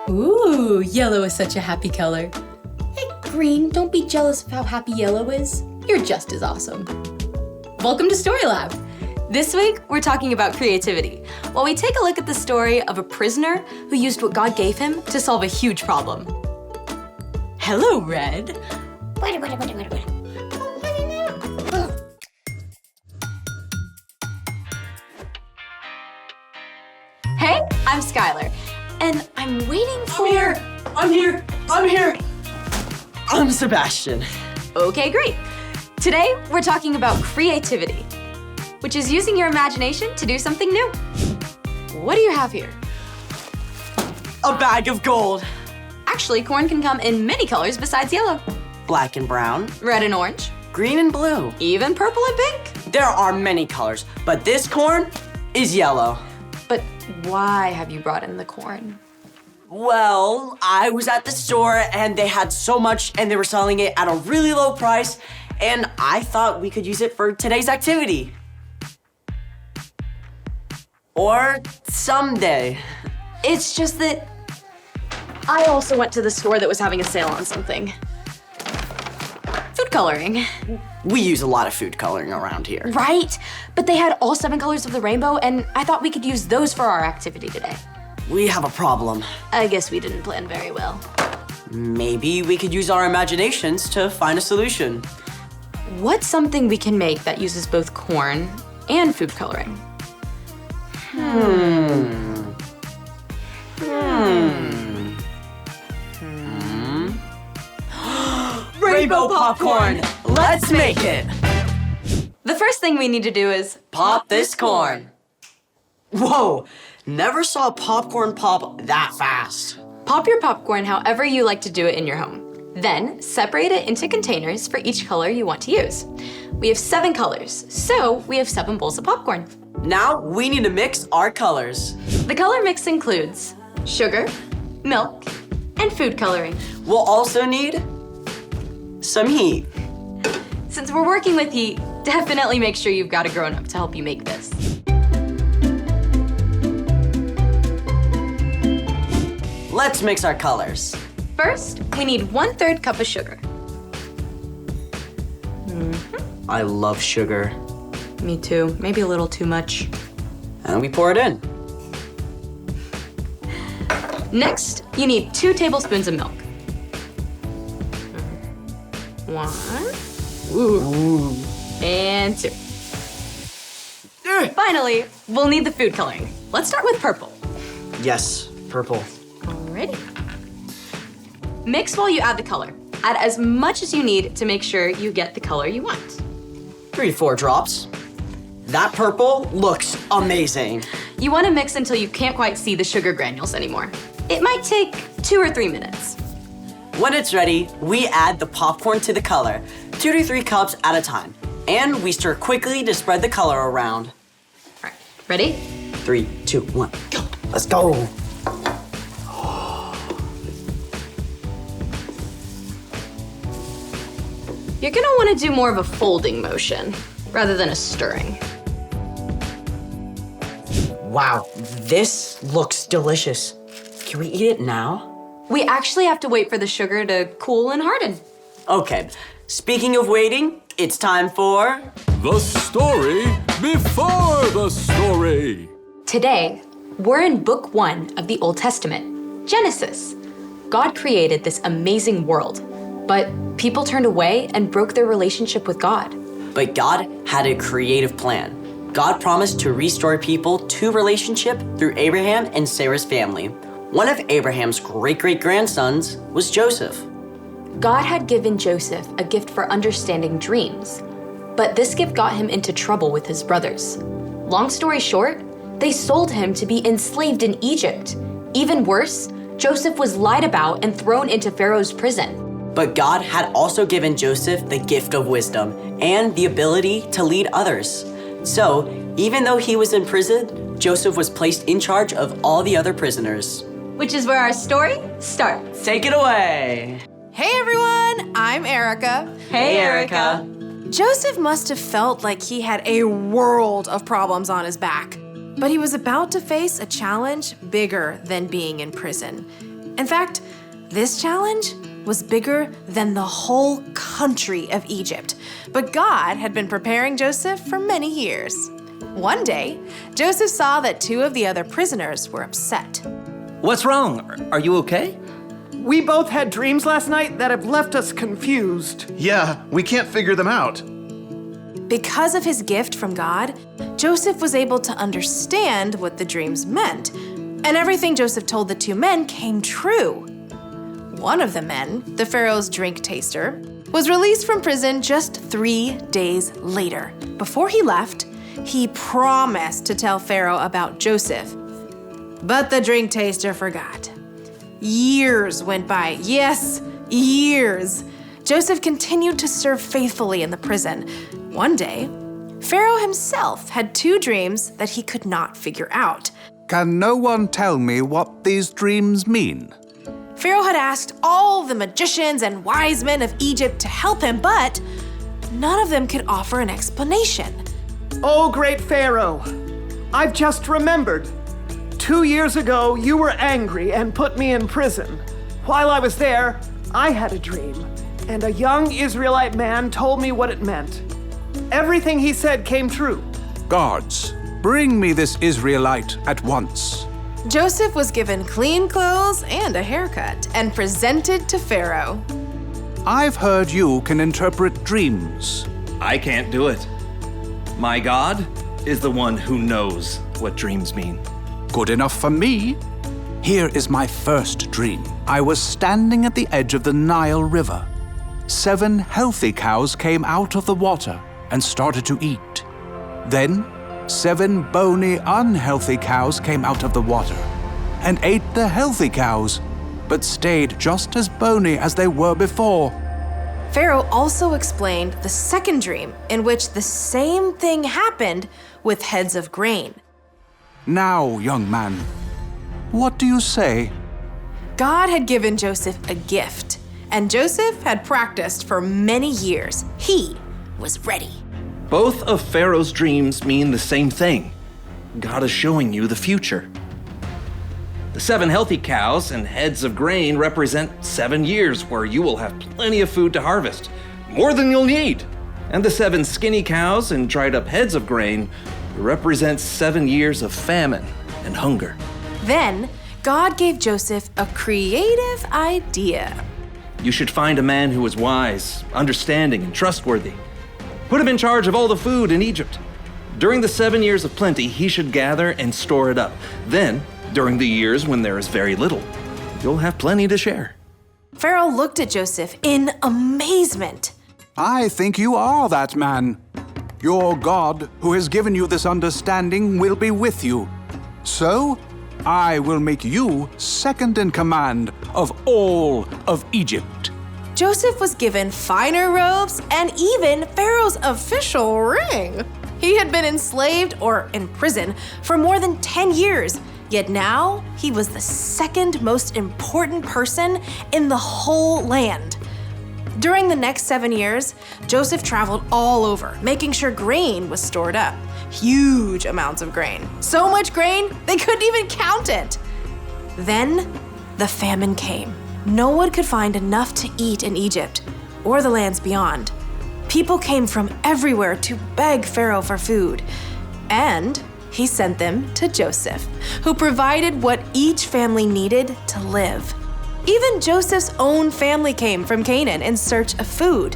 Ooh, yellow is such a happy color. Hey, green, don't be jealous of how happy yellow is. You're just as awesome. Welcome to Story Lab. This week, we're talking about creativity, while we take a look at the story of a prisoner who used what God gave him to solve a huge problem. Hello, Red. Hey, I'm Skylar, and I'm waiting for... I'm here! I'm Sebastian. Okay, great. Today, we're talking about creativity, which is using your imagination to do something new. What do you have here? A bag of gold. Actually, corn can come in many colors besides yellow. Black and brown. Red and orange. Green and blue. Even purple and pink. There are many colors, but this corn is yellow. But why have you brought in the corn? Well, I was at the store and they had so much and they were selling it at a really low price, and I thought we could use it for today's activity. Or someday. It's just that I also went to the store that was having a sale on something. Food coloring. We use a lot of food coloring around here. Right? But they had all 7 colors of the rainbow, and I thought we could use those for our activity today. We have a problem. I guess we didn't plan very well. Maybe we could use our imaginations to find a solution. What's something we can make that uses both corn and food coloring? Rainbow popcorn! Let's make it! The first thing we need to do is Pop this corn. Whoa, never saw popcorn pop that fast. pop your popcorn however you like to do it in your home. Then separate it into containers for each color you want to use. We have 7 colors, so we have 7 bowls of popcorn. Now we need to mix our colors. The color mix includes sugar, milk, and food coloring. We'll also need some heat. Since we're working with heat, definitely make sure you've got a grown-up to help you make this. Let's mix our colors. First, we need 1/3 cup of sugar. I love sugar. Me too, maybe a little too much. And we pour it in. Next, you need 2 tablespoons of milk. 1, and 2. Finally, we'll need the food coloring. Let's start with purple. Yes, purple. Alrighty. Mix while you add the color. Add as much as you need to make sure you get the color you want. 3 to 4 drops. That purple looks amazing. You want to mix until you can't quite see the sugar granules anymore. It might take 2 or 3 minutes. When it's ready, we add the popcorn to the color, 2 to 3 cups at a time. And we stir quickly to spread the color around. All right, ready? 3, 2, 1, go. Let's go. You're gonna want to do more of a folding motion rather than a stirring. Wow, this looks delicious. Can we eat it now? We actually have to wait for the sugar to cool and harden. Okay, speaking of waiting, it's time for... The story before the story. Today, we're in book 1 of the Old Testament, Genesis. God created this amazing world, but people turned away and broke their relationship with God. But God had a creative plan. God promised to restore people to relationship through Abraham and Sarah's family. One of Abraham's great-great-grandsons was Joseph. God had given Joseph a gift for understanding dreams, but this gift got him into trouble with his brothers. Long story short, they sold him to be enslaved in Egypt. Even worse, Joseph was lied about and thrown into Pharaoh's prison. But God had also given Joseph the gift of wisdom and the ability to lead others. So, even though he was in prison, Joseph was placed in charge of all the other prisoners. Which is where our story starts. Take it away. Hey everyone, I'm Erica. Hey, Erica. Joseph must have felt like he had a world of problems on his back. But he was about to face a challenge bigger than being in prison. In fact, this challenge was bigger than the whole country of Egypt. But God had been preparing Joseph for many years. One day, Joseph saw that 2 of the other prisoners were upset. What's wrong? Are you okay? We both had dreams last night that have left us confused. Yeah, we can't figure them out. Because of his gift from God, Joseph was able to understand what the dreams meant, and everything Joseph told the 2 men came true. One of the men, the Pharaoh's drink taster, was released from prison just 3 days later. Before he left, he promised to tell Pharaoh about Joseph. But the drink taster forgot. Years went by. Yes, years. Joseph continued to serve faithfully in the prison. One day, Pharaoh himself had 2 dreams that he could not figure out. Can no one tell me what these dreams mean? Pharaoh had asked all the magicians and wise men of Egypt to help him, but none of them could offer an explanation. Oh, great Pharaoh, I've just remembered. 2 years ago, you were angry and put me in prison. While I was there, I had a dream, and a young Israelite man told me what it meant. Everything he said came true. Guards, bring me this Israelite at once. Joseph was given clean clothes and a haircut and presented to Pharaoh. I've heard you can interpret dreams. I can't do it. My God is the one who knows what dreams mean. Good enough for me. Here is my first dream. I was standing at the edge of the Nile River. 7 healthy cows came out of the water and started to eat. Then 7 bony, unhealthy cows came out of the water and ate the healthy cows, but stayed just as bony as they were before. Pharaoh also explained the second dream, in which the same thing happened with heads of grain. Now, young man, what do you say? God had given Joseph a gift, and Joseph had practiced for many years. He was ready. Both of Pharaoh's dreams mean the same thing. God is showing you the future. The 7 healthy cows and heads of grain represent 7 years where you will have plenty of food to harvest, more than you'll need. And the 7 skinny cows and dried up heads of grain represent 7 years of famine and hunger. Then, God gave Joseph a creative idea. You should find a man who is wise, understanding, and trustworthy. Put him in charge of all the food in Egypt. During the 7 years of plenty, he should gather and store it up. Then, during the years when there is very little, you'll have plenty to share. Pharaoh looked at Joseph in amazement. I think you are that man. Your God, who has given you this understanding, will be with you. So, I will make you second in command of all of Egypt. Joseph was given finer robes and even Pharaoh's official ring. He had been enslaved or in prison for more than 10 years, yet now he was the second most important person in the whole land. During the next 7 years, Joseph traveled all over, making sure grain was stored up. Huge amounts of grain. So much grain, they couldn't even count it. Then, the famine came. No one could find enough to eat in Egypt or the lands beyond. People came from everywhere to beg Pharaoh for food. And he sent them to Joseph, who provided what each family needed to live. Even Joseph's own family came from Canaan in search of food.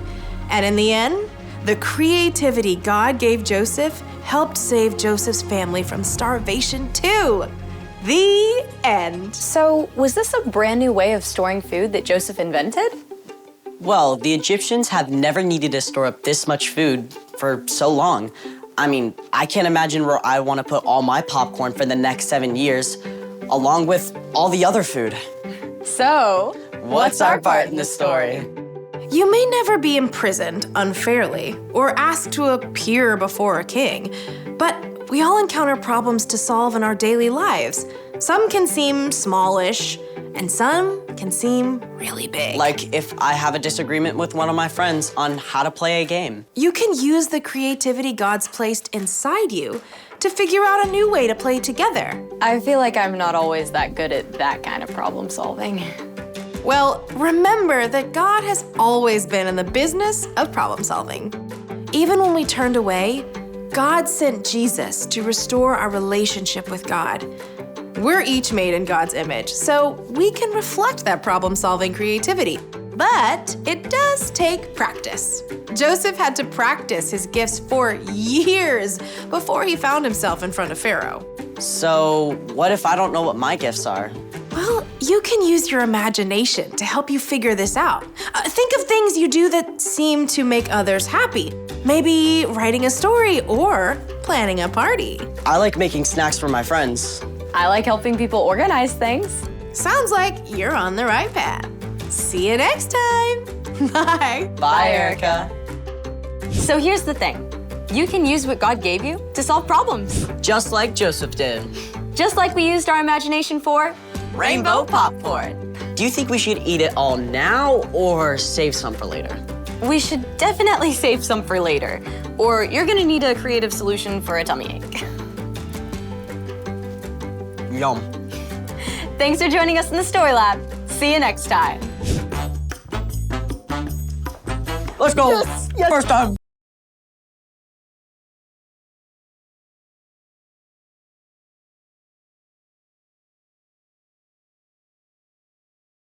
And in the end, the creativity God gave Joseph helped save Joseph's family from starvation too. The end. So, was this a brand new way of storing food that Joseph invented? Well, the Egyptians have never needed to store up this much food for so long. I mean, I can't imagine where I want to put all my popcorn for the next 7 years, along with all the other food. So, What's our part in the story? You may never be imprisoned unfairly or asked to appear before a king, but we all encounter problems to solve in our daily lives. Some can seem smallish, and some can seem really big. Like if I have a disagreement with one of my friends on how to play a game. You can use the creativity God's placed inside you to figure out a new way to play together. I feel like I'm not always that good at that kind of problem solving. Well, remember that God has always been in the business of problem solving. Even when we turned away, God sent Jesus to restore our relationship with God. We're each made in God's image, so we can reflect that problem-solving creativity. But it does take practice. Joseph had to practice his gifts for years before he found himself in front of Pharaoh. So, what if I don't know what my gifts are? Well, you can use your imagination to help you figure this out. Think of things you do that seem to make others happy. Maybe writing a story or planning a party. I like making snacks for my friends. I like helping people organize things. Sounds like you're on the right path. See you next time. Bye. Bye, Erica. So here's the thing. You can use what God gave you to solve problems. Just like Joseph did. Just like we used our imagination for Rainbow popcorn. Do you think we should eat it all now or save some for later? We should definitely save some for later, or you're gonna need a creative solution for a tummy ache. Yum. Thanks for joining us in the Story Lab. See you next time. Let's go. Yes. First time.